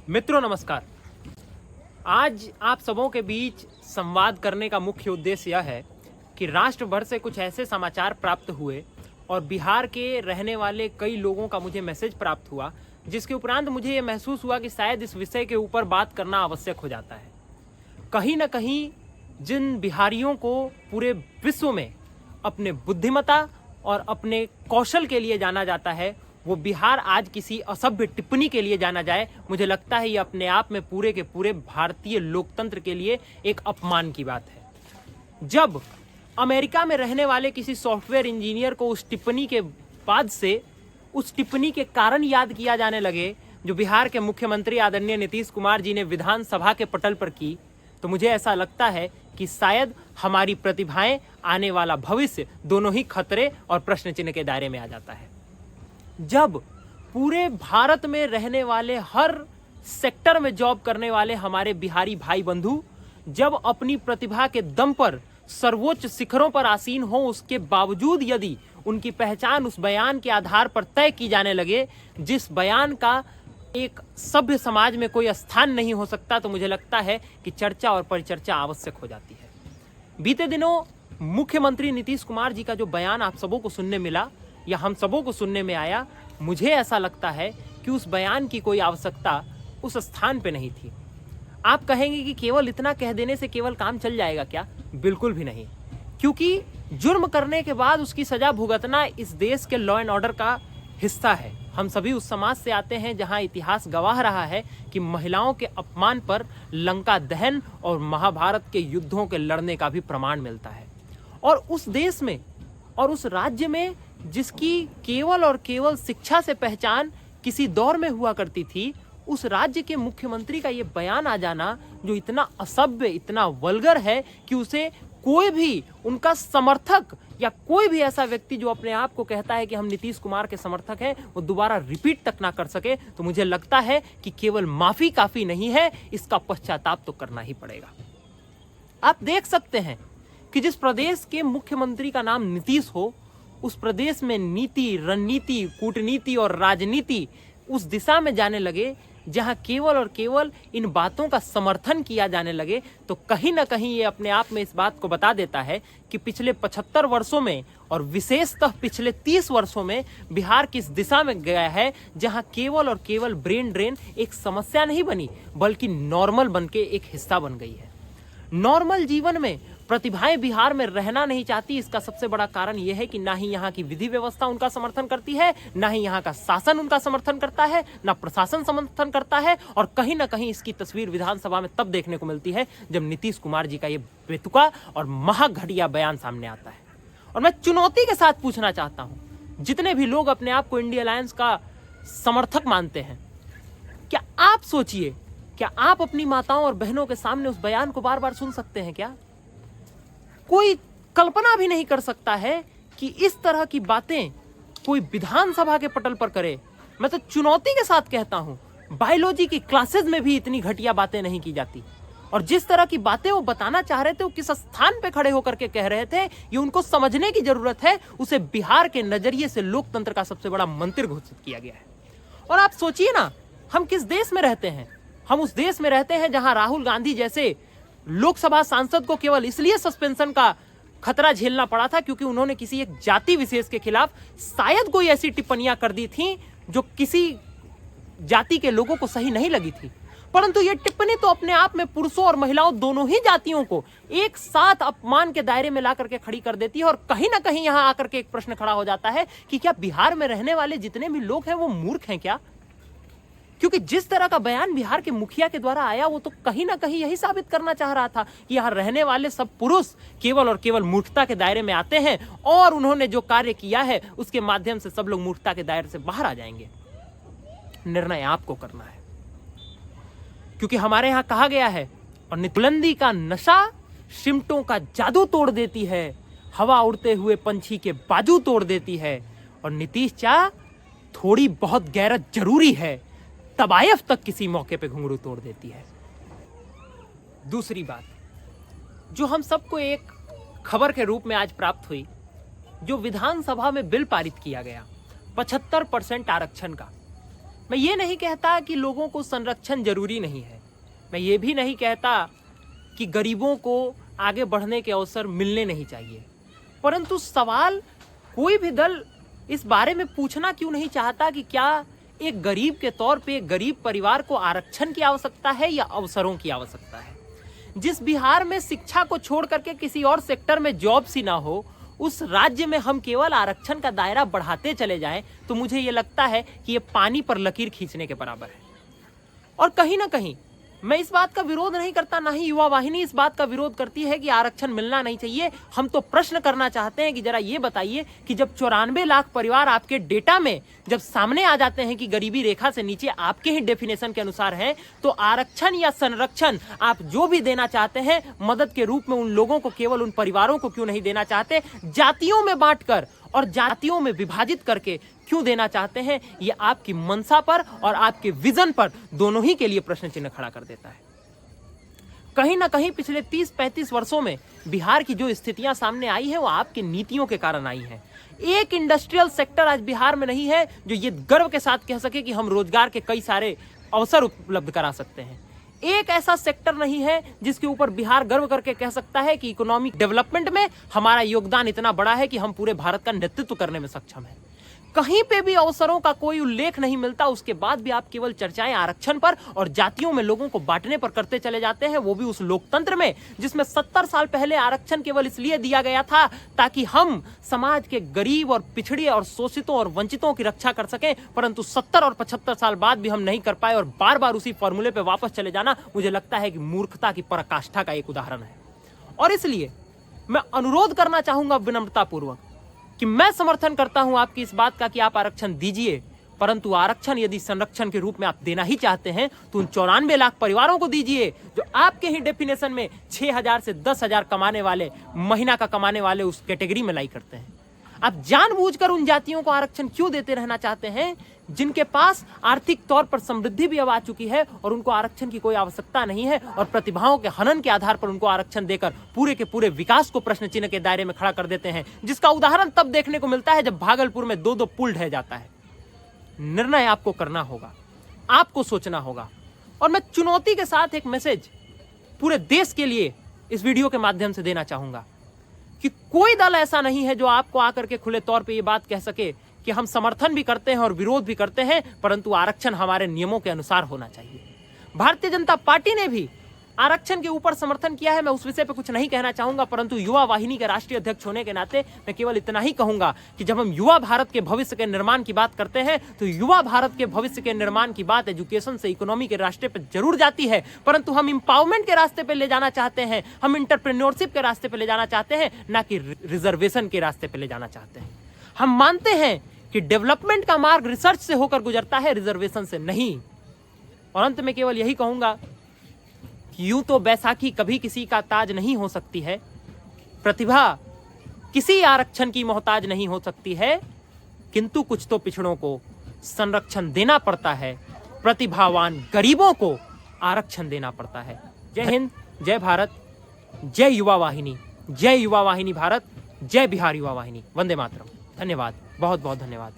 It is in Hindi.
मित्रों नमस्कार। आज आप सबों के बीच संवाद करने का मुख्य उद्देश्य यह है कि राष्ट्र भर से कुछ ऐसे समाचार प्राप्त हुए और बिहार के रहने वाले कई लोगों का मुझे मैसेज प्राप्त हुआ, जिसके उपरांत मुझे ये महसूस हुआ कि शायद इस विषय के ऊपर बात करना आवश्यक हो जाता है। कहीं न कहीं जिन बिहारियों को पूरे विश्व में अपने बुद्धिमत्ता और अपने कौशल के लिए जाना जाता है, वो बिहार आज किसी असभ्य टिप्पणी के लिए जाना जाए, मुझे लगता है ये अपने आप में पूरे के पूरे भारतीय लोकतंत्र के लिए एक अपमान की बात है। जब अमेरिका में रहने वाले किसी सॉफ्टवेयर इंजीनियर को उस टिप्पणी के बाद से उस टिप्पणी के कारण याद किया जाने लगे जो बिहार के मुख्यमंत्री आदरणीय नीतीश कुमार जी ने विधानसभा के पटल पर की, तो मुझे ऐसा लगता है कि शायद हमारी प्रतिभाएं, आने वाला भविष्य दोनों ही खतरे और प्रश्न चिन्ह के दायरे में आ जाता है। जब पूरे भारत में रहने वाले हर सेक्टर में जॉब करने वाले हमारे बिहारी भाई बंधु जब अपनी प्रतिभा के दम पर सर्वोच्च शिखरों पर आसीन हो, उसके बावजूद यदि उनकी पहचान उस बयान के आधार पर तय की जाने लगे जिस बयान का एक सभ्य समाज में कोई स्थान नहीं हो सकता, तो मुझे लगता है कि चर्चा और परिचर्चा आवश्यक हो जाती है। बीते दिनों मुख्यमंत्री नीतीश कुमार जी का जो बयान आप सबों को सुनने मिला या हम सबों को सुनने में आया, मुझे ऐसा लगता है कि उस बयान की कोई आवश्यकता उस स्थान पे नहीं थी। आप कहेंगे कि केवल इतना कह देने से केवल काम चल जाएगा क्या? बिल्कुल भी नहीं, क्योंकि जुर्म करने के बाद उसकी सजा भुगतना इस देश के लॉ एंड ऑर्डर का हिस्सा है। हम सभी उस समाज से आते हैं जहां इतिहास गवाह रहा है कि महिलाओं के अपमान पर लंका दहन और महाभारत के युद्धों के लड़ने का भी प्रमाण मिलता है। और उस देश में और उस राज्य में जिसकी केवल और केवल शिक्षा से पहचान किसी दौर में हुआ करती थी, उस राज्य के मुख्यमंत्री का ये बयान आ जाना जो इतना असभ्य, इतना वल्गर है कि उसे कोई भी उनका समर्थक या कोई भी ऐसा व्यक्ति जो अपने आप को कहता है कि हम नीतीश कुमार के समर्थक हैं, वो दोबारा रिपीट तक ना कर सके, तो मुझे लगता है कि केवल माफी काफी नहीं है, इसका पश्चाताप तो करना ही पड़ेगा। आप देख सकते हैं कि जिस प्रदेश के मुख्यमंत्री का नाम नीतीश हो, उस प्रदेश में नीति, रणनीति, कूटनीति और राजनीति उस दिशा में जाने लगे जहां केवल और केवल इन बातों का समर्थन किया जाने लगे, तो कहीं ना कहीं ये अपने आप में इस बात को बता देता है कि पिछले 75 वर्षों में और विशेषतः पिछले 30 वर्षों में बिहार किस दिशा में गया है, जहां केवल और केवल ब्रेन ड्रेन एक समस्या नहीं बनी बल्कि नॉर्मल बन के एक हिस्सा बन गई है। नॉर्मल जीवन में प्रतिभाएं बिहार में रहना नहीं चाहती। इसका सबसे बड़ा कारण यह है कि ना ही यहाँ की विधि व्यवस्था उनका समर्थन करती है, ना ही यहाँ का शासन उनका समर्थन करता है, ना प्रशासन समर्थन करता है। और कहीं ना कहीं इसकी तस्वीर विधानसभा में तब देखने को मिलती है जब नीतीश कुमार जी का ये बेतुका और महाघटिया बयान सामने आता है। और मैं चुनौती के साथ पूछना चाहता हूं, जितने भी लोग अपने आप को इंडिया अलायंस का समर्थक मानते हैं, क्या आप सोचिए, क्या आप अपनी माताओं और बहनों के सामने उस बयान को बार बार सुन सकते हैं? क्या कोई कल्पना भी नहीं कर सकता है कि इस तरह की बातें कोई विधानसभा के पटल पर करे? मैं तो चुनौती के साथ कहता हूं, बायोलॉजी की क्लासेस में भी इतनी घटिया बातें नहीं की जाती। और जिस तरह की बातें वो बताना चाह रहे थे, वो किस स्थान पे खड़े होकर के कह रहे थे, ये उनको समझने की जरूरत है। उसे बिहार के नजरिए से लोकतंत्र का सबसे बड़ा मंत्र घोषित किया गया है। और आप सोचिए ना, हम किस देश में रहते हैं? हम उस देश में रहते हैं जहां राहुल गांधी जैसे लोकसभा सांसद को केवल इसलिए सस्पेंशन का खतरा झेलना पड़ा था क्योंकि उन्होंने किसी एक जाति विशेष के खिलाफ शायद कोई ऐसी टिप्पणियां कर दी थी जो किसी जाति के लोगों को सही नहीं लगी थी। परंतु यह टिप्पणी तो अपने आप में पुरुषों और महिलाओं दोनों ही जातियों को एक साथ अपमान के दायरे में ला करके खड़ी कर देती है। और कहीं ना कहीं यहां आकर के एक प्रश्न खड़ा हो जाता है कि क्या बिहार में रहने वाले जितने भी लोग हैं वो मूर्ख हैं क्या? क्योंकि जिस तरह का बयान बिहार के मुखिया के द्वारा आया, वो तो कहीं ना कहीं यही साबित करना चाह रहा था कि यहाँ रहने वाले सब पुरुष केवल और केवल मूर्खता के दायरे में आते हैं और उन्होंने जो कार्य किया है उसके माध्यम से सब लोग मूर्खता के दायरे से बाहर आ जाएंगे। निर्णय आपको करना है, क्योंकि हमारे यहाँ कहा गया है, और बुलंदी का नशा सिमटों का जादू तोड़ देती है, हवा उड़ते हुए पंछी के बाजू तोड़ देती है। और नीतीश चा, थोड़ी बहुत गैरत जरूरी है, तबायफ तक किसी मौके पे घुंघरू तोड़ देती है। दूसरी बात जो हम सबको एक खबर के रूप में आज प्राप्त हुई, जो विधानसभा में बिल पारित किया गया 75% आरक्षण का, मैं ये नहीं कहता कि लोगों को संरक्षण जरूरी नहीं है, मैं ये भी नहीं कहता कि गरीबों को आगे बढ़ने के अवसर मिलने नहीं चाहिए, परंतु सवाल कोई भी दल इस बारे में पूछना क्यों नहीं चाहता कि क्या एक गरीब के तौर पे एक गरीब परिवार को आरक्षण की आवश्यकता है या अवसरों की आवश्यकता है। जिस बिहार में शिक्षा को छोड़ करके किसी और सेक्टर में जॉब्स ही ना हो, उस राज्य में हम केवल आरक्षण का दायरा बढ़ाते चले जाएं, तो मुझे ये लगता है कि ये पानी पर लकीर खींचने के बराबर है। और कहीं ना कहीं मैं इस बात का विरोध नहीं करता, ना ही युवा वाहिनी इस बात का विरोध करती है कि आरक्षण मिलना नहीं चाहिए। हम तो प्रश्न करना चाहते हैं कि जरा ये बताइए कि जब 94 लाख परिवार आपके डेटा में जब सामने आ जाते हैं कि गरीबी रेखा से नीचे आपके ही डेफिनेशन के अनुसार है, तो आरक्षण या संरक्षण आप जो भी देना चाहते हैं मदद के रूप में उन लोगों को, केवल उन परिवारों को क्यों नहीं देना चाहते? जातियों में बांटकर और जातियों में विभाजित करके क्यों देना चाहते हैं? ये आपकी मंशा पर और आपके विजन पर दोनों ही के लिए प्रश्न चिन्ह खड़ा कर देता है। कहीं ना कहीं पिछले 30-35 वर्षों में बिहार की जो स्थितियां सामने आई है वो आपकी नीतियों के कारण आई है। एक इंडस्ट्रियल सेक्टर आज बिहार में नहीं है जो ये गर्व के साथ कह सके कि हम रोजगार के कई सारे अवसर उपलब्ध करा सकते हैं। एक ऐसा सेक्टर नहीं है जिसके ऊपर बिहार गर्व करके कह सकता है कि इकोनॉमिक डेवलपमेंट में हमारा योगदान इतना बड़ा है कि हम पूरे भारत का नेतृत्व करने में सक्षम है। कहीं पे भी अवसरों का कोई उल्लेख नहीं मिलता, उसके बाद भी आप केवल चर्चाएं आरक्षण पर और जातियों में लोगों को बांटने पर करते चले जाते हैं, वो भी उस लोकतंत्र में जिसमें 70 साल पहले आरक्षण केवल इसलिए दिया गया था ताकि हम समाज के गरीब और पिछड़े और शोषितों और वंचितों की रक्षा कर सकें, परंतु 70 और 75 साल बाद भी हम नहीं कर पाए और बार बार उसी फॉर्मूले पर वापस चले जाना मुझे लगता है कि मूर्खता की पराकाष्ठा का एक उदाहरण है। और इसलिए मैं अनुरोध करना चाहूंगा विनम्रतापूर्वक कि मैं समर्थन करता हूं आपकी इस बात का कि आप आरक्षण दीजिए, परंतु आरक्षण यदि संरक्षण के रूप में आप देना ही चाहते हैं तो उन 94 लाख परिवारों को दीजिए जो आपके ही डेफिनेशन में 6,000 से 10,000 कमाने वाले, महीना का कमाने वाले उस कैटेगरी में लाई करते हैं। आप जानबूझकर उन जातियों को आरक्षण क्यों देते रहना चाहते हैं जिनके पास आर्थिक तौर पर समृद्धि भी अब आ चुकी है और उनको आरक्षण की कोई आवश्यकता नहीं है, और प्रतिभाओं के हनन के आधार पर उनको आरक्षण देकर पूरे के पूरे विकास को प्रश्न चिन्ह के दायरे में खड़ा कर देते हैं, जिसका उदाहरण तब देखने को मिलता है जब भागलपुर में 2-2 पुल ढह जाता है। निर्णय आपको करना होगा, आपको सोचना होगा। और मैं चुनौती के साथ एक मैसेज पूरे देश के लिए इस वीडियो के माध्यम से देना चाहूंगा कि कोई दल ऐसा नहीं है जो आपको आकर के खुले तौर पे ये बात कह सके कि हम समर्थन भी करते हैं और विरोध भी करते हैं, परंतु आरक्षण हमारे नियमों के अनुसार होना चाहिए। भारतीय जनता पार्टी ने भी आरक्षण के ऊपर समर्थन किया है, मैं उस विषय पे कुछ नहीं कहना चाहूंगा, परंतु युवा वाहिनी के राष्ट्रीय अध्यक्ष होने के नाते मैं केवल इतना ही कहूंगा कि जब हम युवा भारत के भविष्य के निर्माण की बात करते हैं तो युवा भारत के भविष्य के निर्माण की बात एजुकेशन से इकोनॉमी के रास्ते पे जरूर जाती है, परंतु हम इंपावरमेंट के रास्ते पे ले जाना चाहते हैं, हम इंटरप्रेन्योरशिप के रास्ते पे ले जाना चाहते हैं, ना कि रिजर्वेशन के रास्ते पे ले जाना चाहते हैं। हम मानते हैं कि डेवलपमेंट का मार्ग रिसर्च से होकर गुजरता है, रिजर्वेशन से नहीं। और अंत में केवल यही कहूंगा कि यूं तो बैसाखी कभी किसी का ताज नहीं हो सकती है, प्रतिभा किसी आरक्षण की मोहताज नहीं हो सकती है, किंतु कुछ तो पिछड़ों को संरक्षण देना पड़ता है, प्रतिभावान गरीबों को आरक्षण देना पड़ता है। जय हिंद, जय भारत, जय युवा वाहिनी, जय युवा वाहिनी भारत, जय बिहार युवा वाहिनी, वंदे मातरम। धन्यवाद, बहुत बहुत धन्यवाद।